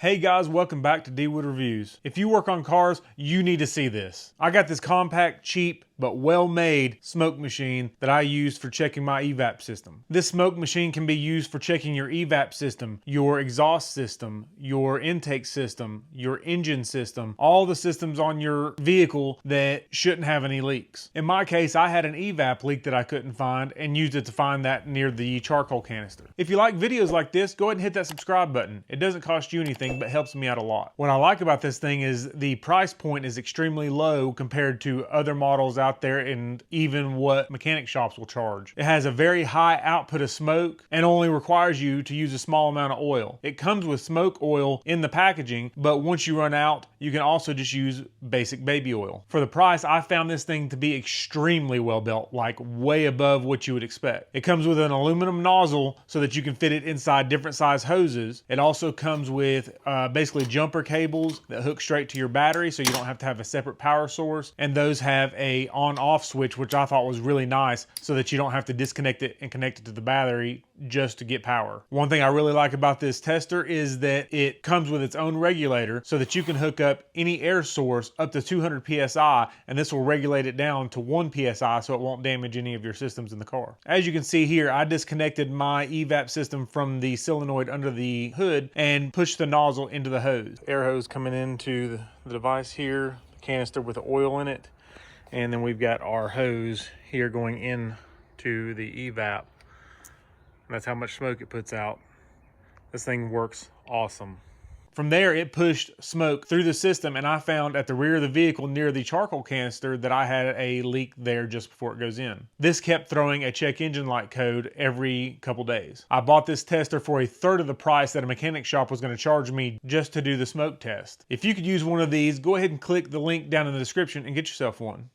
Hey guys, welcome back to Dwood Reviews. If you work on cars, you need to see this. I got this compact, cheap, but well-made smoke machine that I use for checking my evap system. This smoke machine can be used for checking your evap system, your exhaust system, your intake system, your engine system, all the systems on your vehicle that shouldn't have any leaks. In my case, I had an evap leak that I couldn't find and used it to find that near the charcoal canister. If you like videos like this, go ahead and hit that subscribe button. It doesn't cost you anything, but helps me out a lot. What I like about this thing is the price point is extremely low compared to other models out there and even what mechanic shops will charge. It has a very high output of smoke and only requires you to use a small amount of oil. It comes with smoke oil in the packaging, but once you run out, you can also just use basic baby oil. For the price, I found this thing to be extremely well built, like way above what you would expect. It comes with an aluminum nozzle so that you can fit it inside different size hoses. It also comes with basically jumper cables that hook straight to your battery so you don't have to have a separate power source, and those have a on-off switch, which I thought was really nice so that you don't have to disconnect it and connect it to the battery just to get power. One thing I really like about this tester is that it comes with its own regulator so that you can hook up any air source up to 200 psi, and this will regulate it down to 1 psi so it won't damage any of your systems in the car. As you can see here, I disconnected my evap system from the solenoid under the hood and pushed the nozzle into the hose. Air hose coming into the device here, the canister with the oil in it, and then we've got our hose here going in to the evap. That's how much smoke it puts out. This thing works awesome. From there, it pushed smoke through the system, and I found at the rear of the vehicle near the charcoal canister that I had a leak there just before it goes in. This kept throwing a check engine light code every couple days. I bought this tester for a third of the price that a mechanic shop was going to charge me just to do the smoke test. If you could use one of these, go ahead and click the link down in the description and get yourself one.